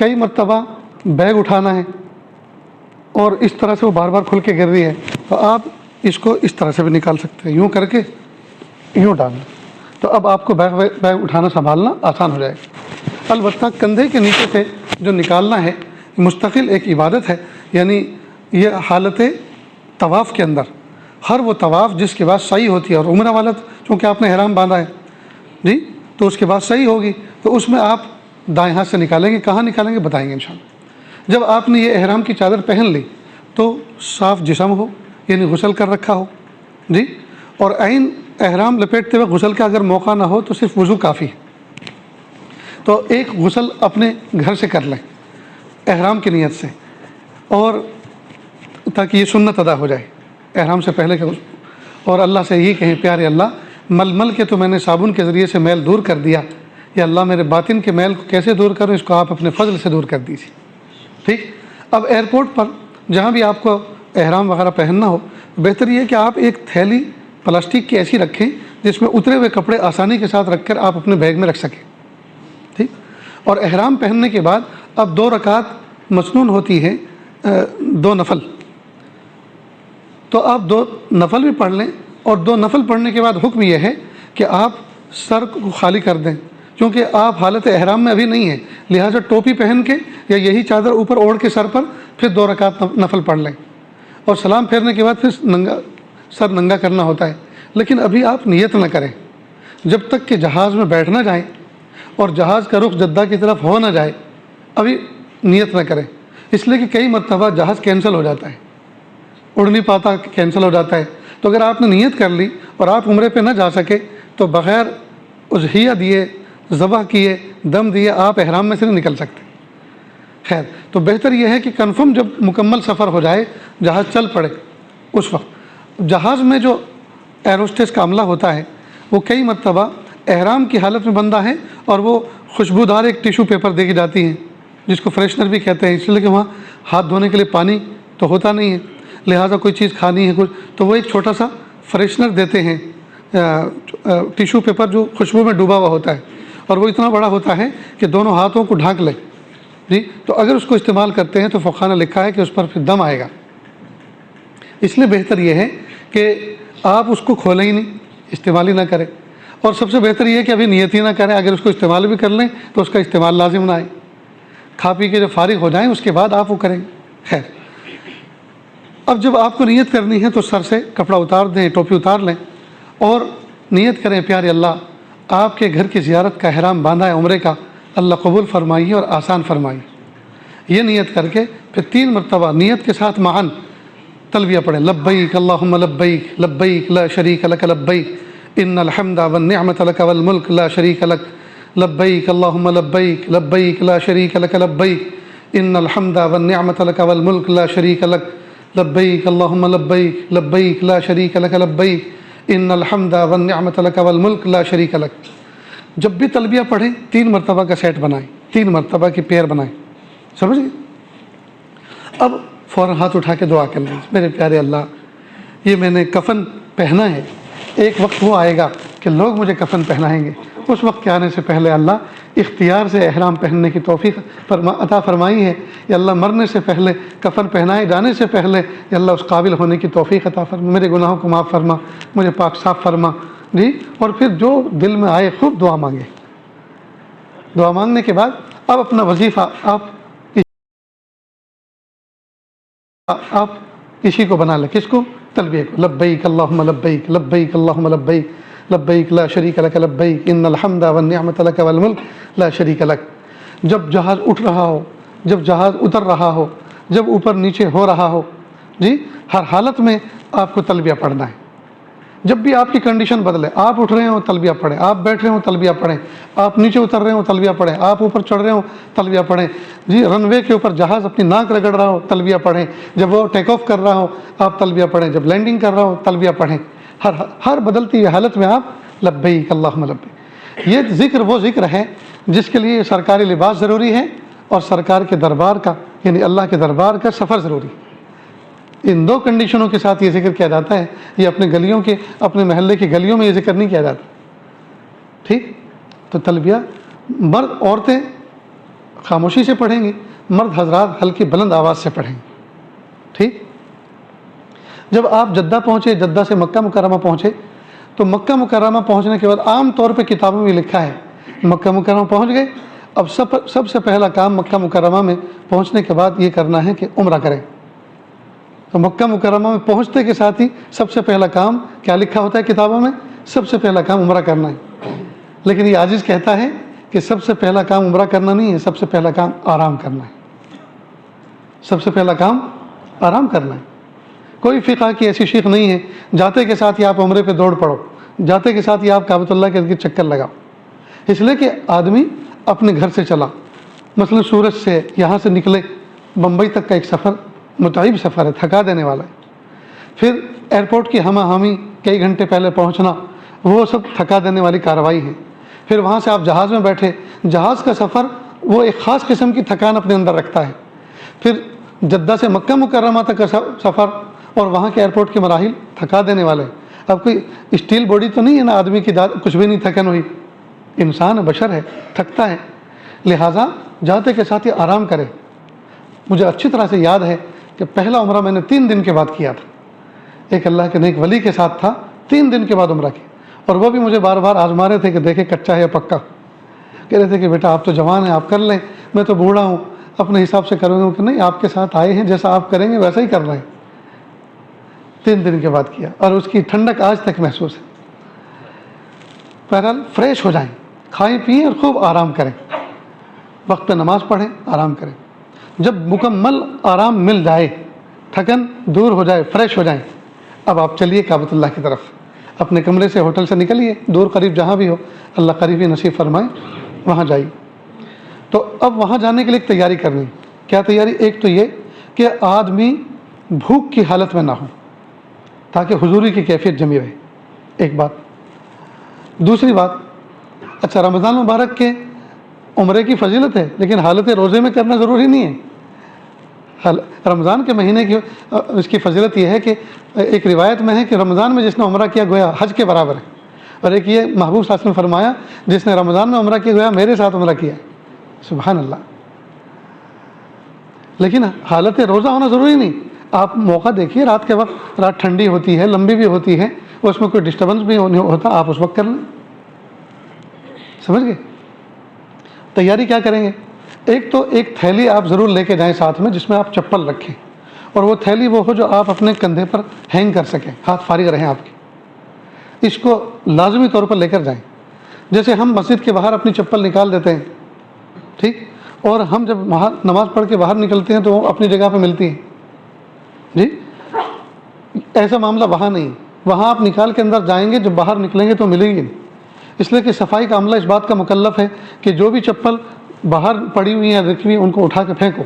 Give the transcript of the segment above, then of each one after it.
کئی مرتبہ بیگ اٹھانا ہے اور اس طرح سے وہ بار بار کھل کے گر رہی ہے، تو آپ اس کو اس طرح سے بھی نکال سکتے ہیں، یوں کر کے یوں ڈالنا، تو اب آپ کو بیگ اٹھانا سنبھالنا آسان ہو جائے گا۔ البتہ کندھے کے نیچے سے جو نکالنا ہے مستقل ایک عبادت ہے، یعنی یہ حالت طواف کے اندر ہر وہ طواف جس کے بعد صحیح ہوتی ہے، اور عمرہ والا چونکہ آپ نے احرام باندھا ہے جی، تو اس کے بعد صحیح ہوگی، تو اس میں آپ دائیں ہاتھ سے نکالیں گے، کہاں نکالیں گے بتائیں گے انشاءاللہ۔ جب آپ نے یہ احرام کی چادر پہن لی تو صاف جسم ہو، یعنی غسل کر رکھا ہو جی، اور عین احرام لپیٹتے ہوئے غسل کا اگر موقع نہ ہو تو صرف وضو کافی ہے، تو ایک غسل اپنے گھر سے کر لیں احرام کی نیت سے، اور تاکہ یہ سنت ادا ہو جائے احرام سے پہلے کا، اور اللہ سے یہی کہیں پیارے اللہ مل مل کے تو میں نے صابن کے ذریعے سے میل دور کر دیا، یا اللہ میرے باطن کے میل کو کیسے دور کروں، اس کو آپ اپنے فضل سے دور کر دیجیے۔ ٹھیک، اب ایئرپورٹ پر جہاں بھی آپ کو احرام وغیرہ پہننا ہو، بہتر یہ ہے کہ آپ ایک تھیلی پلاسٹک کی ایسی رکھیں جس میں اترے ہوئے کپڑے آسانی کے ساتھ رکھ کر آپ اپنے بیگ میں رکھ سکیں۔ ٹھیک، اور احرام پہننے کے بعد اب 2 رکعت مسنون ہوتی ہے، 2 نفل، تو آپ 2 نفل بھی پڑھ لیں، اور 2 نفل پڑھنے کے بعد حکم یہ ہے کہ آپ سر کو خالی کر دیں، کیونکہ آپ حالت احرام میں ابھی نہیں ہیں، لہٰذا ٹوپی پہن کے یا یہی چادر اوپر اوڑھ کے سر پر پھر 2 رکعت نفل پڑھ لیں، اور سلام پھیرنے کے بعد پھر سر ننگا کرنا ہوتا ہے۔ لیکن ابھی آپ نیت نہ کریں جب تک کہ جہاز میں بیٹھ نہ جائیں اور جہاز کا رخ جدہ کی طرف ہو نہ جائے، ابھی نیت نہ کریں، اس لیے کہ کئی مرتبہ جہاز کینسل ہو جاتا ہے، اڑ نہیں پاتا، کینسل ہو جاتا ہے، تو اگر آپ نے نیت کر لی اور آپ عمرے پہ نہ جا سکے تو بغیر اضحیہ دیے، ذبح کیے، دم دیے آپ احرام میں سے نہیں نکل سکتے۔ خیر، تو بہتر یہ ہے کہ کنفرم جب مکمل سفر ہو جائے، جہاز چل پڑے، اس وقت جہاز میں جو ایروسٹیس کا عملہ ہوتا ہے وہ کئی مرتبہ احرام کی حالت میں بندہ ہے، اور وہ خوشبودار ایک ٹیشو پیپر دے کی جاتی ہیں جس کو فریشنر بھی کہتے ہیں، اس لیے کہ وہاں ہاتھ دھونے کے لیے پانی تو ہوتا نہیں ہے، لہٰذا کوئی چیز کھانی ہے کچھ، تو وہ ایک چھوٹا سا فریشنر دیتے ہیں، ٹیشو پیپر جو خوشبو میں ڈوبا ہوا ہوتا ہے، اور وہ اتنا بڑا ہوتا ہے کہ دونوں ہاتھوں کو ڈھانک لے جی، تو اگر اس کو استعمال کرتے ہیں تو فقہاء نے لکھا ہے کہ اس پر پھر دم آئے گا، اس لیے بہتر یہ ہے کہ آپ اس کو کھولیں ہی نہیں، استعمال ہی نہ کریں، اور سب سے بہتر یہ ہے کہ ابھی نیت ہی نہ کریں، اگر اس کو استعمال بھی کر لیں تو اس کا استعمال لازم نہ آئے، کھا پی کے جب فارغ ہو جائیں اس کے بعد آپ وہ کریں گے۔ خیر، اب جب آپ کو نیت کرنی ہے تو سر سے کپڑا اتار دیں، ٹوپی اتار لیں، اور نیت کریں پیارے اللہ آپ کے گھر کی زیارت کا احرام باندھا ہے عمرے کا، اللہ قبول فرمائیے اور آسان فرمائیے، یہ نیت کر کے پھر 3 مرتبہ نیت کے ساتھ معاً تلبیہ پڑھیں، لبیک اللہم لبیک لبیک لا شریک لک لبیک ان الحمد والنعمت لک والملک لا شریک لک لبیک اللہم لبیک لبیک لا شریک لک لبیک ان الحمد والنعمت لک والملک لا شریک لک لبیک اللہم لبیک لبیک لا شریک لک لبیک ان الحمد والنعمت لک والملک لا شریک لک۔ جب بھی تلبیہ پڑھیں 3 مرتبہ کا سیٹ بنائیں، 3 مرتبہ کی پیر بنائیں، سمجھ گئے؟ اب فوراً ہاتھ اٹھا کے دعا کر لیں، میرے پیارے اللہ یہ میں نے کفن پہنا ہے، ایک وقت وہ آئے گا کہ لوگ مجھے کفن پہنائیں گے، اس وقت کے آنے سے پہلے اللہ اختیار سے احرام پہننے کی توفیق عطا فرمائی ہے، یا اللہ مرنے سے پہلے کفن پہنائے جانے سے پہلے یا اللہ اس قابل ہونے کی توفیق عطا فرما، میرے گناہوں کو معاف فرما، مجھے پاک صاف فرما جی، اور پھر جو دل میں آئے خوب دعا مانگے۔ دعا مانگنے کے بعد اب اپنا وظیفہ آپ اسی کو بنا لیں، کس کو؟ تلبیہ کو، لبیک اللہم لبیک لبیک اللہم لبیک لبیک لا شریک لک لبیک ان الحمد والنعمت لک والملک لا شریک لک۔ جب جہاز اٹھ رہا ہو، جب جہاز اتر رہا ہو، جب اوپر نیچے ہو رہا ہو جی، ہر حالت میں آپ کو تلبیہ پڑھنا ہے۔ جب بھی آپ کی کنڈیشن بدلے، آپ اٹھ رہے ہوں تلبیہ پڑھیں، آپ بیٹھ رہے ہوں تلبیہ پڑھیں، آپ نیچے اتر رہے ہوں تلبیہ پڑھیں، آپ اوپر چڑھ رہے ہوں تلبیہ پڑھیں جی، رن وے کے اوپر جہاز اپنی ناک رگڑ رہا ہو تلبیہ پڑھیں، جب وہ ٹیک آف کر رہا ہو آپ تلبیہ پڑھیں، جب لینڈنگ کر رہا ہو تلبیہ پڑھیں، ہر بدلتی حالت میں آپ لبیک اللہم لبیک۔ یہ ذکر وہ ذکر ہے جس کے لیے سرکاری لباس ضروری ہے اور سرکار کے دربار کا یعنی اللہ کے دربار کا سفر ضروری ہے۔ ان 2 کنڈیشنوں کے ساتھ یہ ذکر کیا جاتا ہے، یہ اپنے گلیوں کے، اپنے محلے کی گلیوں میں یہ ذکر نہیں کیا جاتا۔ ٹھیک، تو تلبیہ مرد عورتیں خاموشی سے پڑھیں گے، مرد حضرات ہلکی بلند آواز سے پڑھیں گے، ٹھیک؟ جب آپ جدہ پہنچے، جدہ سے مکہ مکرمہ پہنچے، تو مکہ مکرمہ پہنچنے کے بعد عام طور پہ کتابوں میں لکھا ہے مکہ مکرمہ پہنچ گئے، اب سب سے پہلا کام مکہ مکرمہ میں پہنچنے کے بعد یہ کرنا ہے کہ عمرہ کریں۔ تو مکہ مکرمہ میں پہنچتے کے ساتھ ہی سب سے پہلا کام کیا لکھا ہوتا ہے کتابوں میں؟ سب سے پہلا کام عمرہ کرنا ہے۔ لیکن یہ عاجز کہتا ہے کہ سب سے پہلا کام عمرہ کرنا نہیں ہے، سب سے پہلا کام آرام کرنا ہے، سب سے پہلا کام آرام کرنا ہے۔ کوئی فقہ کی ایسی شیخ نہیں ہے جاتے کے ساتھ ہی آپ عمرے پہ دوڑ پڑو، جاتے کے ساتھ ہی آپ کعبۃ اللہ کے ارد گرد چکر لگاؤ۔ اس لیے کہ آدمی اپنے گھر سے چلا، مثلا سورج سے یہاں سے نکلے، بمبئی تک کا ایک سفر متعب سفر ہے، تھکا دینے والا ہے، پھر ایئرپورٹ کی ہمہ ہمی کئی گھنٹے پہلے پہنچنا، وہ سب تھکا دینے والی کارروائی ہے۔ پھر وہاں سے آپ جہاز میں بیٹھے، جہاز کا سفر وہ ایک خاص قسم کی تھکان اپنے اندر رکھتا ہے۔ پھر جدہ سے مکہ مکرمہ تک کا سفر اور وہاں کے ایئرپورٹ کے مراحل تھکا دینے والے۔ اب کوئی اسٹیل باڈی تو نہیں ہے نا، آدمی کی کچھ بھی نہیں تھکن ہوئی، انسان ہے، بشر ہے، تھکتا ہے، لہٰذا جاتے کے ساتھ ہی آرام کرے۔ مجھے اچھی طرح سے یاد ہے کہ پہلا عمرہ میں نے 3 دن کے بعد کیا تھا، ایک اللہ کے نیک ولی کے ساتھ تھا، 3 دن کے بعد عمرہ کیا، اور وہ بھی مجھے بار بار آزما رہے تھے کہ دیکھیں کچا ہے یا پکا۔ کہہ رہے تھے کہ بیٹا آپ تو جوان ہیں، آپ کر لیں، میں تو بوڑھا ہوں، اپنے حساب سے کروں گا کہ نہیں، آپ کے ساتھ آئے ہیں، جیسا آپ کریں گے ویسا ہی کر رہے ہیں۔ 3 دن کے بعد کیا، اور اس کی ٹھنڈک آج تک محسوس ہے۔ بہرحال فریش ہو جائیں، کھائیں پئیں اور خوب آرام کریں، وقت پہ نماز پڑھیں، آرام کریں۔ جب مکمل آرام مل جائے، تھکن دور ہو جائے، فریش ہو جائیں، اب آپ چلیے کعبۃ اللہ کی طرف، اپنے کمرے سے، ہوٹل سے نکلیے، دور قریب جہاں بھی ہو، اللہ قریبی نصیب فرمائے، وہاں جائیے۔ تو اب وہاں جانے کے لیے ایک تیاری کرنی، کیا تیاری؟ ایک تو یہ کہ آدمی بھوک کی حالت میں نہ ہو تاکہ حضوری کی کیفیت جمی رہے، ایک بات۔ دوسری بات، اچھا رمضان مبارک کے عمرے کی فضیلت ہے، لیکن حالت روزے میں کرنا ضروری نہیں ہے۔ رمضان کے مہینے کی اس کی فضیلت یہ ہے کہ ایک روایت میں ہے کہ رمضان میں جس نے عمرہ کیا گویا حج کے برابر ہے، اور ایک یہ محبوب صلی اللہ علیہ وسلم نے فرمایا جس نے رمضان میں عمرہ کیا گویا میرے ساتھ عمرہ کیا ہے۔ سبحان اللہ۔ لیکن حالت روزہ ہونا ضروری نہیں، آپ موقع دیکھیے، رات کے وقت، رات ٹھنڈی ہوتی ہے، لمبی بھی ہوتی ہے، اس میں کوئی ڈسٹربنس بھی نہیں ہوتا، آپ اس وقت کر لیں، سمجھ گئے؟ تیاری کیا کریں گے؟ ایک تو ایک تھیلی آپ ضرور لے کے جائیں ساتھ میں، جس میں آپ چپل رکھیں، اور وہ تھیلی وہ ہو جو آپ اپنے کندھے پر ہینگ کر سکیں، ہاتھ فارغ رہیں آپ کے، اس کو لازمی طور پر لے کر جائیں۔ جیسے ہم مسجد کے باہر اپنی چپل نکال دیتے ہیں، ٹھیک، اور ہم جب نماز پڑھ کے باہر نکلتے ہیں تو وہ اپنی جگہ پہ ملتی ہیں، جی ایسا معاملہ وہاں نہیں، وہاں آپ نکال کے اندر جائیں گے، جب باہر نکلیں گے تو ملیں گے نہیں۔ اس لیے کہ صفائی کا عملہ اس بات کا مکلف ہے کہ جو بھی چپل باہر پڑی ہوئی ہیں، رکھی ہوئی، ان کو اٹھا کے پھینکو۔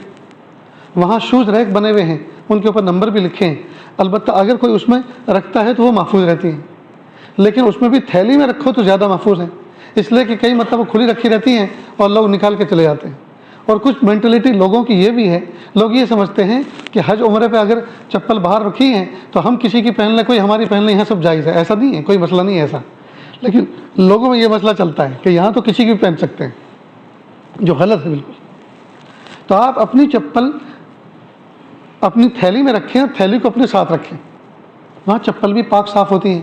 وہاں شوز ریک بنے ہوئے ہیں، ان کے اوپر نمبر بھی لکھے ہیں، البتہ اگر کوئی اس میں رکھتا ہے تو وہ محفوظ رہتی ہیں، لیکن اس میں بھی تھیلی میں رکھو تو زیادہ محفوظ ہیں، اس لیے کہ کئی مرتبہ کھلی رکھی رہتی ہیں اور لوگ نکال کے چلے جاتے ہیں۔ اور کچھ مینٹلٹی لوگوں کی یہ بھی ہے، لوگ یہ سمجھتے ہیں کہ حج عمرے پہ اگر چپل باہر رکھی ہیں تو ہم کسی کی پہن لیں، کوئی ہماری پہن لیں، یہاں سب جائز ہے۔ ایسا نہیں ہے، کوئی مسئلہ نہیں ہے ایسا، لیکن لوگوں میں یہ مسئلہ چلتا ہے کہ یہاں تو کسی کی بھی پہن سکتے ہیں، جو غلط ہے بالکل۔ تو آپ اپنی چپل اپنی تھیلی میں رکھیں، اور تھیلی کو اپنے ساتھ رکھیں، وہاں چپل بھی پاک صاف ہوتی ہیں،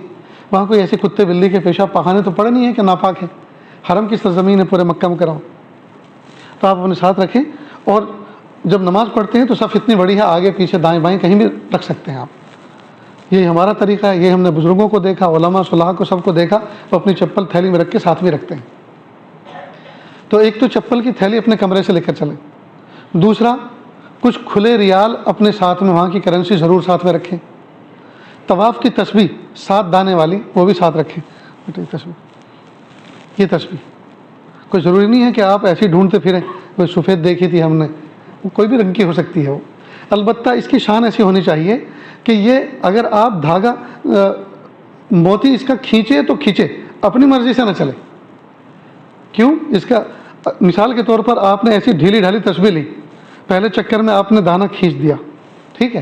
وہاں کوئی ایسے کتے بلی کے پیشاب پخانے تو پڑے نہیں ہیں کہ ناپاک ہے، حرم کی سرزمین ہے پورے مکہ مکرمہ، تو آپ اپنے ساتھ رکھیں۔ اور جب نماز پڑھتے ہیں تو صف اتنی بڑی ہے، آگے پیچھے دائیں بائیں کہیں بھی رکھ سکتے ہیں آپ، یہ ہمارا طریقہ ہے، یہ ہم نے بزرگوں کو دیکھا، علماء صلاح کو سب کو دیکھا، وہ اپنی چپل تھیلی میں رکھ کے ساتھ میں رکھتے ہیں۔ تو ایک تو چپل کی تھیلی اپنے کمرے سے لے کر چلیں، دوسرا کچھ کھلے ریال اپنے ساتھ میں، وہاں کی کرنسی ضرور ساتھ میں رکھیں، طواف کی تسبیح 7 دانے والی وہ بھی ساتھ رکھیں، یہ تسبیح کوئی ضروری نہیں ہے کہ آپ ایسی ڈھونڈتے پھریں، کوئی سفید دیکھی تھی ہم نے، کوئی بھی رنگ کی ہو سکتی ہے وہ، البتہ اس کی شان ایسی ہونی چاہیے کہ یہ اگر آپ دھاگا موتی اس کا کھینچے تو کھینچے، اپنی مرضی سے نہ چلے۔ کیوں؟ اس کا مثال کے طور پر آپ نے ایسی ڈھیلی ڈھالی تسبیح لی، پہلے چکر میں آپ نے دانہ کھینچ دیا، ٹھیک ہے،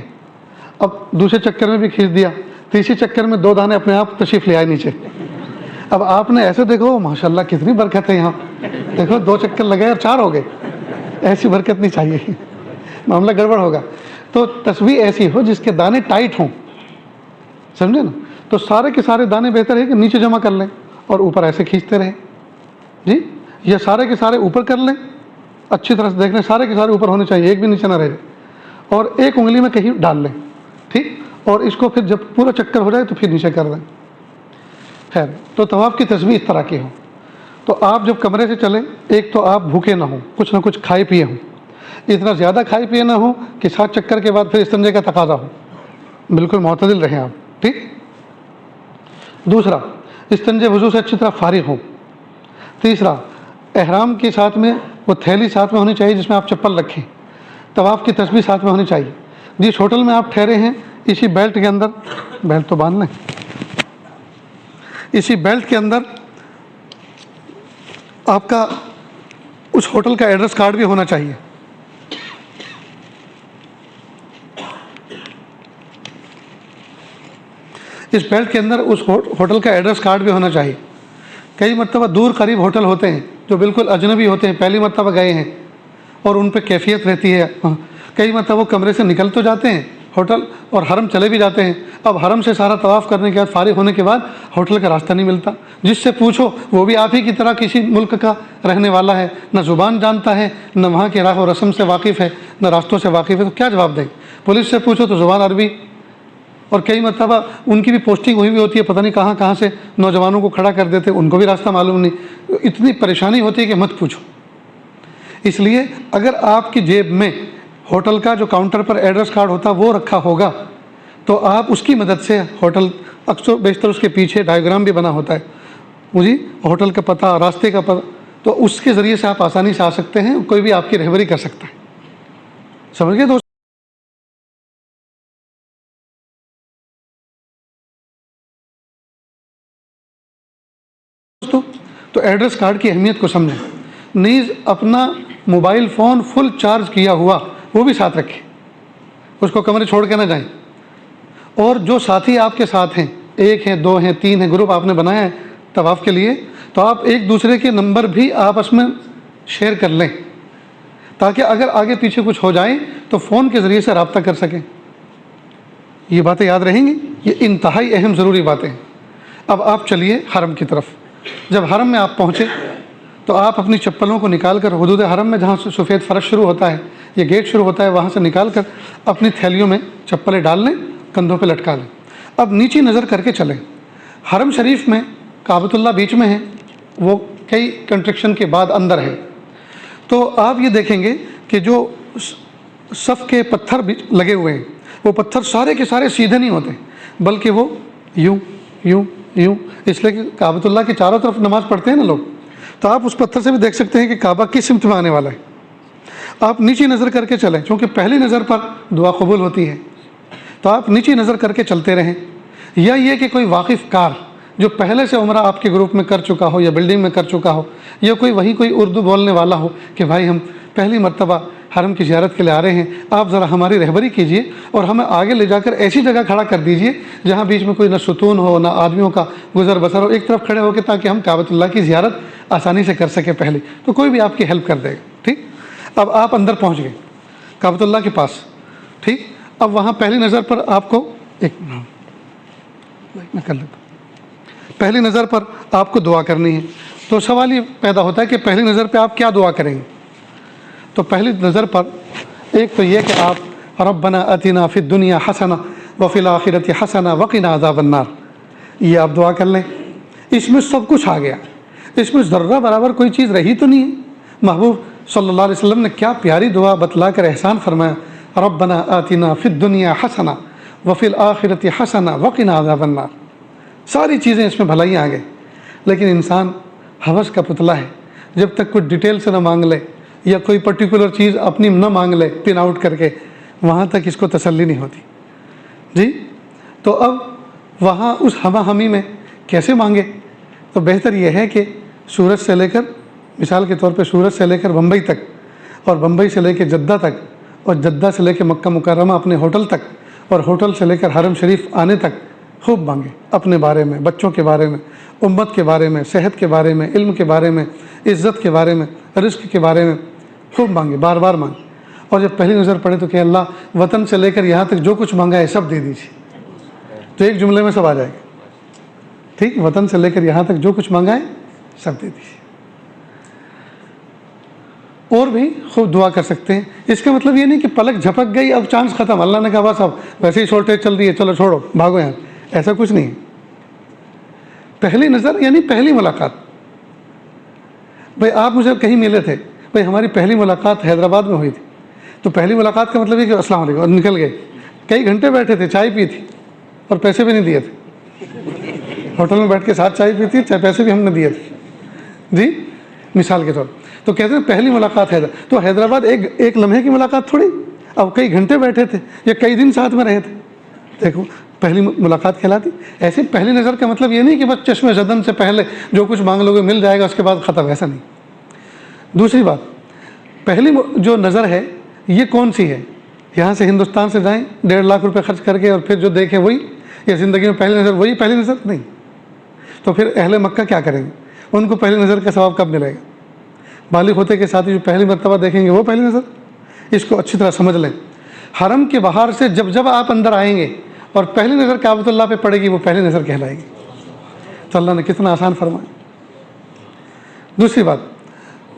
اب دوسرے چکر میں بھی کھینچ دیا، تیسرے چکر میں 2 دانے اپنے آپ تشریف لے آئے نیچے۔ اب آپ نے ایسے دیکھو ماشاءاللہ کتنی برکت ہے یہاں، دیکھو 2 چکر لگے اور 4 ہو گئے، ایسی برکت نہیں چاہیے، معاملہ گڑبڑ ہوگا. تو تسبیح ایسی ہو جس کے دانے ٹائٹ ہوں، سمجھے نا. تو سارے کے سارے دانے بہتر ہے کہ نیچے جمع کر لیں اور اوپر ایسے کھینچتے رہیں جی، یا سارے کے سارے اوپر کر لیں، اچھی طرح سے دیکھ لیں سارے کے سارے اوپر ہونے چاہیے، ایک بھی نیچے نہ رہے، اور ایک انگلی میں کہیں ڈال لیں، ٹھیک. اور اس کو پھر جب پورا چکر ہو جائے تو پھر نیچے کر دیں. خیر، تو طواف کی تسبیح اس طرح کی ہو. تو آپ جب کمرے سے چلیں، ایک تو آپ بھوکے نہ ہوں، کچھ نہ کچھ کھائے پیے ہوں، اتنا زیادہ کھائے پیے نہ ہوں کہ 7 چکر کے بعد پھر استنجے کا تقاضا ہو، بالکل معتدل رہیں آپ، ٹھیک. دوسرا، استنجے وضو سے اچھی طرح فارغ ہوں. تیسرا، احرام کے ساتھ میں وہ تھیلی ساتھ میں ہونی چاہیے جس میں آپ چپل رکھیں. طواف کی تسبیح ساتھ میں ہونی چاہیے. جس ہوٹل میں آپ ٹھہرے ہیں، اسی بیلٹ کے اندر، بیلٹ تو باندھ لیں، اسی بیلٹ کے اندر آپ کا اس ہوٹل کا ایڈریس کارڈ بھی ہونا چاہیے. اس بیلٹ کے اندر اس ہوٹل کا ایڈریس کارڈ بھی ہونا چاہیے. کئی مرتبہ دور قریب ہوٹل ہوتے ہیں جو بالکل اجنبی ہوتے ہیں، پہلی مرتبہ گئے ہیں اور ان پہ کیفیت رہتی ہے. کئی مرتبہ وہ کمرے سے نکل تو جاتے ہیں ہوٹل اور حرم چلے بھی جاتے ہیں. اب حرم سے سارا طواف کرنے کے بعد فارغ ہونے کے بعد ہوٹل کا راستہ نہیں ملتا. جس سے پوچھو وہ بھی آپ ہی کی طرح کسی ملک کا رہنے والا ہے، نہ زبان جانتا ہے، نہ وہاں کے راہ و رسم سے واقف ہے، نہ راستوں سے واقف ہے، تو کیا جواب دیں؟ پولیس سے پوچھو تو زبان عربی، اور کئی مرتبہ ان کی بھی پوسٹنگ ہوئی بھی ہوتی ہے، پتہ نہیں کہاں کہاں سے نوجوانوں کو کھڑا کر دیتے، ان کو بھی راستہ معلوم نہیں. اتنی پریشانی ہوتی ہے کہ مت پوچھو. اس لیے اگر آپ کی جیب میں ہوٹل کا جو کاؤنٹر پر ایڈریس کارڈ ہوتا وہ رکھا ہوگا تو آپ اس کی مدد سے، ہوٹل اکثر بیشتر اس کے پیچھے ڈائیگرام بھی بنا ہوتا ہے جی، ہوٹل کا پتہ، راستے کا پتہ، تو اس کے ذریعے سے آپ آسانی سے آ سکتے ہیں، کوئی بھی آپ کی رہبری کر سکتا ہے. سمجھ گئے دوست؟ تو ایڈریس کارڈ کی اہمیت کو سمجھیں. نیز اپنا موبائل فون فل چارج کیا ہوا وہ بھی ساتھ رکھیں، اس کو کمرے چھوڑ کے نہ جائیں. اور جو ساتھی آپ کے ساتھ ہیں، 1 ہیں، 2 ہیں، 3 ہیں، گروپ آپ نے بنایا ہے طواف کے لیے، تو آپ ایک دوسرے کے نمبر بھی آپس میں شیئر کر لیں تاکہ اگر آگے پیچھے کچھ ہو جائے تو فون کے ذریعے سے رابطہ کر سکیں. یہ باتیں یاد رہیں گی، یہ انتہائی اہم ضروری باتیں ہیں. اب آپ چلیے حرم کی طرف. جب حرم میں آپ پہنچے تو آپ اپنی چپلوں کو نکال کر حدود حرم میں جہاں سے سفید فرش شروع ہوتا ہے، یہ گیٹ شروع ہوتا ہے، وہاں سے نکال کر اپنی تھیلیوں میں چپلیں ڈال لیں، کندھوں پہ لٹکا لیں. اب نیچی نظر کر کے چلیں. حرم شریف میں کعبۃ اللہ بیچ میں ہے، وہ کئی کنسٹرکشن کے بعد اندر ہے. تو آپ یہ دیکھیں گے کہ جو صف کے پتھر لگے ہوئے ہیں، وہ پتھر سارے کے سارے سیدھے نہیں ہوتے بلکہ وہ یوں یوں یوں، اس لیے کہ کعبۃ اللہ کے چاروں طرف نماز پڑھتے ہیں نا لوگ، تو آپ اس پتھر سے بھی دیکھ سکتے ہیں کہ کعبہ کس سمت میں آنے والا ہے. آپ نیچی نظر کر کے چلیں، چونکہ پہلی نظر پر دعا قبول ہوتی ہے، تو آپ نیچی نظر کر کے چلتے رہیں. یا یہ کہ کوئی واقف کار جو پہلے سے عمرہ آپ کے گروپ میں کر چکا ہو یا بلڈنگ میں کر چکا ہو، یا کوئی اردو بولنے والا ہو کہ بھائی ہم پہلی مرتبہ حرم کی زیارت کے لیے آ رہے ہیں، آپ ذرا ہماری رہبری کیجئے اور ہمیں آگے لے جا کر ایسی جگہ کھڑا کر دیجئے جہاں بیچ میں کوئی نہ ستون ہو نہ آدمیوں کا گزر بسر ہو، ایک طرف کھڑے ہو کے تاکہ ہم کعبۃ اللہ کی زیارت آسانی سے کر سکیں پہلے. تو کوئی بھی آپ کی ہیلپ کر دے گا. ٹھیک. اب آپ اندر پہنچ گئے کعبۃ اللہ کے پاس. ٹھیک. اب وہاں پہلی نظر پر آپ کو میں کر لیتا ہوں، پہلی نظر پر آپ کو دعا کرنی ہے. تو سوال یہ پیدا ہوتا ہے کہ پہلی نظر پہ آپ کیا دعا کریں گے؟ تو پہلی نظر پر ایک تو یہ کہ آپ ربنا آتنا فی الدنیا حسنہ وفی الآخرۃ حسنہ وقنا عذاب النار، یہ آپ دعا کر لیں. اس میں سب کچھ آ گیا، اس میں ذرہ برابر کوئی چیز رہی تو نہیں ہے. محبوب صلی اللہ علیہ وسلم نے کیا پیاری دعا بتلا کر احسان فرمایا، ربنا آتنا فی الدنیا حسنہ وفی الآخرۃ حسنہ وقنا عذاب النار. ساری چیزیں اس میں بھلائیاں آ گئی، لیکن انسان ہوس کا پتلا ہے. جب تک کوئی ڈیٹیل سے نہ مانگ لے یا کوئی پرٹیکولر چیز اپنی نہ مانگ لے پن آؤٹ کر کے، وہاں تک اس کو تسلی نہیں ہوتی جی. تو اب وہاں اس ہما ہمی میں کیسے مانگے؟ تو بہتر یہ ہے کہ سورت سے لے کر، مثال کے طور پہ سورت سے لے کر بمبئی تک، اور بمبئی سے لے کے جدہ تک، اور جدہ سے لے کے مکہ مکرمہ اپنے ہوٹل تک، اور ہوٹل سے لے کر حرم شریف آنے تک خوب مانگے. اپنے بارے میں، بچوں کے بارے میں، امت کے بارے میں، صحت کے بارے میں، علم کے بارے میں، عزت کے بارے میں، رزق کے بارے میں. خوب مانگے, بار بار مانگے. اور جب پہلی نظر پڑے تو کہ اللہ وطن سے لے کر یہاں تک جو کچھ مانگا ہے سب دے دیجیے. تو ایک جملے میں سب آ جائے گا. ٹھیک, وطن سے لے کر یہاں تک جو کچھ مانگا ہے سب دے دیجیے. اور بھی خوب دعا کر سکتے ہیں. اس کا مطلب یہ نہیں کہ پلک جھپک گئی اب چانس ختم, اللہ نے کہا بس اب ویسے ہی شارٹیج چل رہی ہے چلو چھوڑو بھاگو یہاں, ایسا کچھ نہیں ہے. پہلی نظر یعنی پہلی ملاقات. بھائی آپ مجھے کہیں ملے تھے, بھائی ہماری پہلی ملاقات حیدرآباد میں ہوئی تھی, تو پہلی ملاقات کا مطلب یہ کہ السلام علیکم اور نکل گئے. کئی گھنٹے بیٹھے تھے, چائے پی تھی اور پیسے بھی نہیں دیے تھے. ہوٹل میں بیٹھ کے ساتھ چائے پیتی, چائے پیسے بھی ہم نے دیے تھے جی, مثال کے طور. تو کہتے ہیں پہلی ملاقات ہے. تو حیدرآباد ایک لمحے کی ملاقات تھوڑی, اب کئی گھنٹے بیٹھے تھے یا کئی دن ساتھ میں رہے تھے. دیکھو پہلی ملاقات کہلاتی. ایسی پہلی نظر کا مطلب یہ نہیں کہ بس چشم زدن سے پہلے جو کچھ مانگ لو گے مل جائے گا اس کے بعد ختم, ایسا نہیں. دوسری بات, پہلی جو نظر ہے یہ کون سی ہے؟ یہاں سے ہندوستان سے جائیں 1.5 لاکھ روپے خرچ کر کے اور پھر جو دیکھیں وہی, یا زندگی میں پہلی نظر وہی پہلی نظر نہیں. تو پھر اہل مکہ کیا کریں گے؟ ان کو پہلی نظر کا ثواب کب ملے گا؟ بالغ ہوتے کے ساتھ جو پہلی مرتبہ دیکھیں گے وہ پہلی نظر. اس کو اچھی طرح سمجھ لیں. حرم کے باہر سے جب آپ اندر آئیں گے اور پہلی نظر کعبۃ اللہ پہ پڑے گی وہ پہلی نظر کہلائے گی. تو اللہ نے کتنا آسان فرمایا. دوسری بات,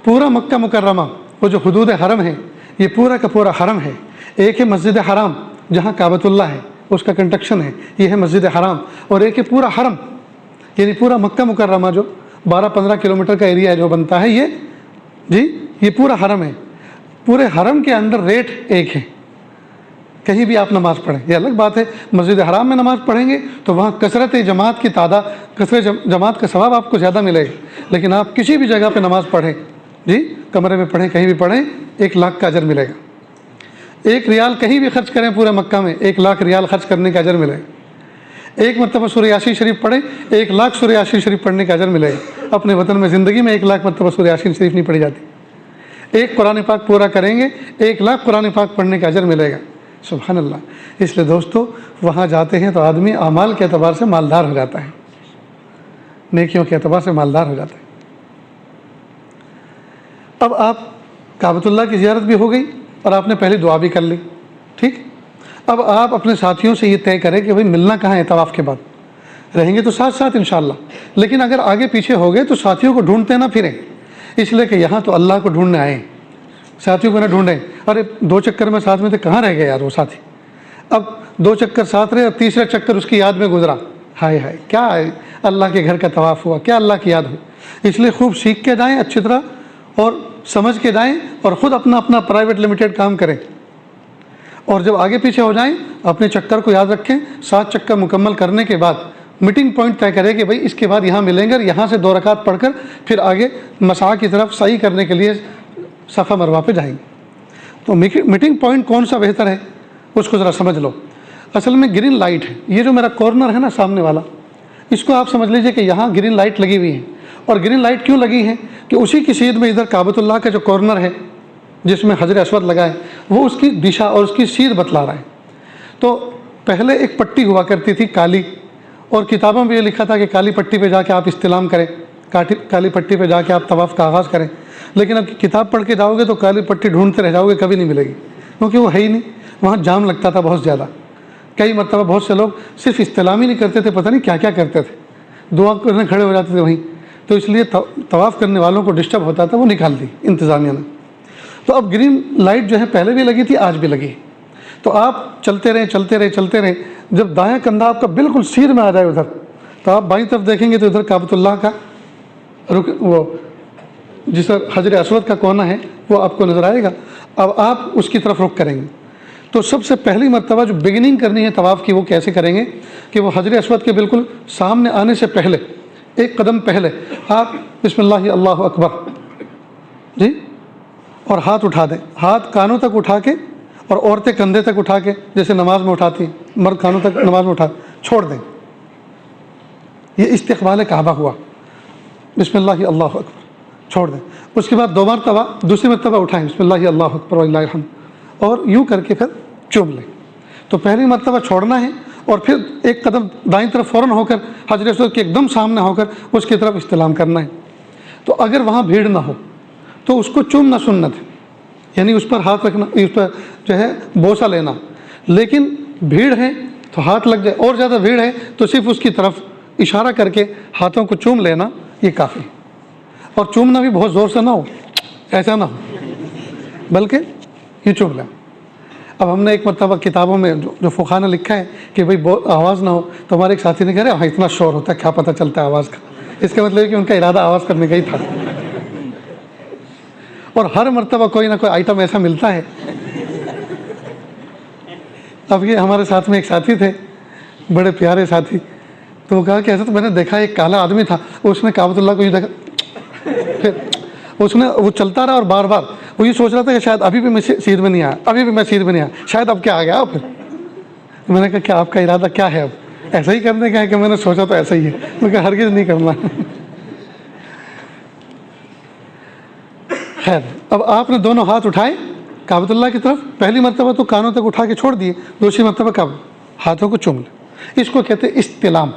پورا مکہ مکرمہ وہ جو حدود حرم ہے یہ پورا کا پورا حرم ہے. ایک ہے مسجد حرام جہاں کعبۃ اللہ ہے, اس کا کنسٹرکشن ہے, یہ ہے مسجد حرام. اور ایک ہے پورا حرم یعنی پورا مکہ مکرمہ جو 12-15 کلومیٹر کا ایریا جو بنتا ہے یہ پورا حرم ہے. پورے حرم کے اندر ریٹ ایک ہے. کہیں بھی آپ نماز پڑھیں, یہ الگ بات ہے مسجد حرام میں نماز پڑھیں گے تو وہاں کثرت جماعت کی تعداد, کثرت جماعت کا ثواب آپ کو زیادہ ملے گا. لیکن آپ کسی بھی جگہ پہ نماز پڑھیں کمرے میں پڑھیں کہیں بھی پڑھیں 1 لاکھ کا اجر ملے گا. 1 ریال کہیں بھی خرچ کریں پورے مکہ میں 1 لاکھ ریال خرچ کرنے کا اجر ملے گا. 1 مرتبہ سورہ یاسین شریف پڑھیں 1 لاکھ سورہ یاسین شریف پڑھنے کا اجر ملے گا. اپنے وطن میں زندگی میں 1 لاکھ مرتبہ سورہ یاسین شریف نہیں پڑھی جاتی. 1 قرآن پاک پورا کریں گے 1 لاکھ قرآن پاک پڑھنے کا اجر ملے گا. سبحان اللہ. اس لیے دوستو وہاں جاتے ہیں تو آدمی اعمال کے اعتبار سے مالدار ہو جاتا ہے, نیکیوں کے اعتبار سے مالدار ہو جاتا ہے. اب آپ کعبۃ اللہ کی زیارت بھی ہو گئی اور آپ نے پہلی دعا بھی کر لی. ٹھیک, اب آپ اپنے ساتھیوں سے یہ طے کریں کہ بھائی ملنا کہاں ہے. طواف کے بعد رہیں گے تو ساتھ ساتھ انشاءاللہ, لیکن اگر آگے پیچھے ہو گئے تو ساتھیوں کو ڈھونڈتے نہ پھریں, اس لیے کہ یہاں تو اللہ کو ڈھونڈنے آئے ہیں, ساتھیوں کو نہ ڈھونڈیں. ارے 2 چکر میں ساتھ میں تھے کہاں رہ گئے یار وہ ساتھی. اب 2 چکر ساتھ رہے اور تیسرا چکر اس کی یاد میں گزرا, ہائے ہائے کیا ہے, اللہ کے گھر کا طواف ہوا, کیا اللہ کی یاد ہوئی. اس لیے خوب سیکھ کے جائیں اچھی طرح اور سمجھ کے جائیں اور خود اپنا پرائیویٹ لمیٹڈ کام کریں. اور جب آگے پیچھے ہو جائیں اپنے چکر کو یاد رکھیں. 7 چکر مکمل کرنے کے بعد میٹنگ پوائنٹ طے کریں کہ بھائی اس کے بعد یہاں ملیں گے, اور یہاں سے 2 رکعت پڑھ کر پھر آگے مسعی کی طرف سعی کرنے کے لیے صفا مروہ پہ جائیں گے. تو میٹنگ پوائنٹ کون سا بہتر ہے اس کو ذرا سمجھ لو. اصل میں گرین لائٹ ہے, یہ جو میرا کارنر ہے نا سامنے والا, اس کو آپ سمجھ لیجئے کہ یہاں گرین لائٹ لگی ہوئی ہے. اور گرین لائٹ کیوں لگی ہے کہ اسی کی سیدھ میں ادھر کعبۃ اللہ کا جو کارنر ہے جس میں حجر اسود لگا ہے وہ اس کی دشا اور اس کی سیدھ بتلا رہا ہے. تو پہلے ایک پٹی ہوا کرتی تھی کالی, اور کتابوں میں یہ لکھا تھا کہ کالی پٹی پہ جا کے آپ استلام کریں, کالی پٹی پہ جا کے آپ طواف کا آغاز کریں. لیکن اب کتاب پڑھ کے جاؤ گے تو کالی پٹی ڈھونڈتے رہ جاؤ گے, کبھی نہیں ملے گی, کیونکہ وہ ہے ہی نہیں. وہاں جام لگتا تھا بہت زیادہ. کئی مرتبہ بہت سے لوگ صرف استلام ہی نہیں کرتے تھے, پتہ نہیں کیا کیا کرتے تھے, دعا کرنے کھڑے ہو جاتے تھے وہیں. تو اس لیے طواف کرنے والوں کو ڈسٹرب ہوتا تھا, وہ نکال دی انتظامیہ نے. تو اب گرین لائٹ جو ہے پہلے بھی لگی تھی آج بھی لگی. تو آپ چلتے رہیں, جب دایاں کندھا آپ کا بالکل سیر میں آ جائے ادھر, تو آپ بائیں طرف دیکھیں گے تو ادھر کعبۃ اللہ کا وہ جس حجر اسود کا کونا ہے وہ آپ کو نظر آئے گا. اب آپ اس کی طرف رخ کریں گے. تو سب سے پہلی مرتبہ جو بگننگ کرنی ہے طواف کی وہ کیسے کریں گے کہ وہ حجر اسود کے بالکل سامنے آنے سے پہلے 1 قدم پہلے آپ بسم اللہ اللہ اکبر اور ہاتھ اٹھا دیں. ہاتھ کانوں تک اٹھا کے, اور عورتیں کندھے تک اٹھا کے جیسے نماز میں اٹھاتی ہیں, مرد کانوں تک نماز میں اٹھا چھوڑ دیں. یہ استقبال کعبہ ہوا. بسم اللہ اللہ اکبر چھوڑ دیں. اس کے بعد 2 مرتبہ دوسری مرتبہ اٹھائیں بسم اللہ اللہ اکبر وللہ الحمد, اور یوں کر کے پھر چوم لیں. تو پہلی مرتبہ چھوڑنا ہے اور پھر 1 قدم دائیں طرف فوراً ہو کر حجر اسود کے ایک دم سامنے ہو کر اس کی طرف استلام کرنا ہے. تو اگر وہاں بھیڑ نہ ہو تو اس کو چومنا سنت ہے. یعنی اس پر ہاتھ رکھنا، اس پر جو ہے بوسہ لینا، لیکن بھیڑ ہے تو ہاتھ لگ جائے، اور زیادہ بھیڑ ہے تو صرف اس کی طرف اشارہ کر کے ہاتھوں کو چوم لینا، یہ کافی۔ اور چومنا بھی بہت زور سے نہ ہو، ایسا نہ ہو، بلکہ یہ چوم لیں۔ اب ہم نے ایک مرتبہ کتابوں میں جو فقہا نے لکھا ہے کہ بھئی آواز نہ ہو، تو ہمارے ایک ساتھی نے کہا ہاں اتنا شور ہوتا ہے کیا پتہ چلتا ہے آواز کا، اس کا مطلب ہے کہ ان کا ارادہ آواز کرنے کا ہی تھا۔ اور ہر مرتبہ کوئی نہ کوئی آئٹم ایسا ملتا ہے۔ اب یہ ہمارے ساتھ میں ایک ساتھی تھے، بڑے پیارے ساتھی، تو وہ کہا کہ ایسا تو میں نے دیکھا ایک کالا آدمی تھا، اس نے کعبۃ اللہ کو یہ دیکھا، پھر وہ چلتا رہا اور بار بار وہ یہ سوچ رہا تھا کہ شاید ابھی بھی میں سیدھ میں نہیں آیا، ابھی بھی میں سیدھ میں نہیں آیا، شاید اب کیا آ گیا۔ پھر میں نے کہا کہ آپ کا ارادہ کیا ہے؟ اب ایسا ہی کرنے کا ہے کہ میں نے سوچا تو ایسا ہی ہے؟ میں نے کہا ہرگز نہیں کرنا۔ خیر، اب آپ نے دونوں ہاتھ اٹھائے کعبۃ اللہ کی طرف، پہلی مرتبہ تو کانوں تک اٹھا کے چھوڑ دیے، دوسری مرتبہ کب ہاتھوں کو چوم لیں، اس کو کہتے ہیں استلام۔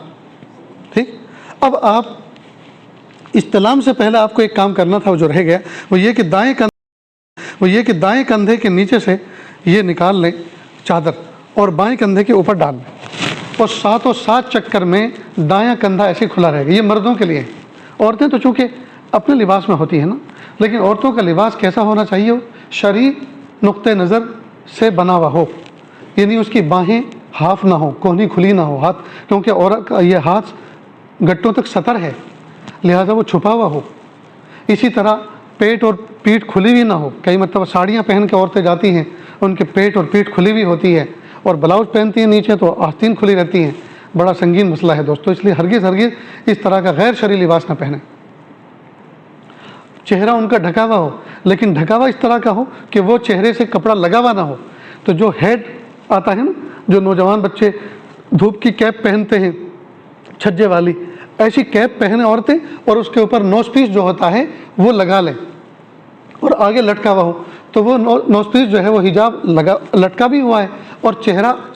ٹھیک، اب آپ استلام سے پہلے آپ کو ایک کام کرنا تھا، وہ جو رہ گیا، وہ یہ کہ دائیں کندھے کے نیچے سے یہ نکال لیں چادر اور بائیں کندھے کے اوپر ڈال لیں، اور ساتوں سات چکر میں دایاں کندھا ایسے کھلا رہے گا۔ یہ مردوں کے لیے ہے، عورتیں تو چونکہ اپنے لباس میں ہوتی ہیں نا، لیکن عورتوں کا لباس کیسا ہونا چاہیے؟ ہو شرعی نقطہ نظر سے بنا ہوا ہو، یعنی اس کی باہیں ہاف نہ ہو، کوہنی کھلی نہ ہو، ہاتھ، کیونکہ عورت کا یہ ہاتھ گٹوں تک سطر ہے، لہٰذا وہ چھپا ہوا ہو۔ اسی طرح پیٹ اور پیٹھ کھلی ہوئی نہ ہو، کئی مرتبہ ساڑیاں پہن کے عورتیں جاتی ہیں، ان کے پیٹ اور پیٹھ کھلی ہوئی ہوتی ہے، اور بلاؤز پہنتی ہیں نیچے تو آستین کھلی رہتی ہیں، بڑا سنگین مسئلہ ہے دوستو، اس لیے ہرگز اس طرح کا غیر شرعی لباس نہ پہنیں۔ چہرہ ان کا ڈھکا ہوا ہو، لیکن ڈھکا ہوا اس طرح کا ہو کہ وہ چہرے سے کپڑا لگا ہوا نہ ہو۔ تو جو ہیڈ آتا ہے نا، جو نوجوان بچے دھوپ کی کیپ پہنتے ہیں چھجے والی، ایسی کیپ پہنے عورتیں، اور اس کے اوپر نوز پیس جو ہوتا ہے وہ لگا لیں، اور آگے لٹکا ہوا ہو، تو وہ نوز پیس جو ہے وہ حجاب لٹکا بھی ہوا ہے اور چہرہ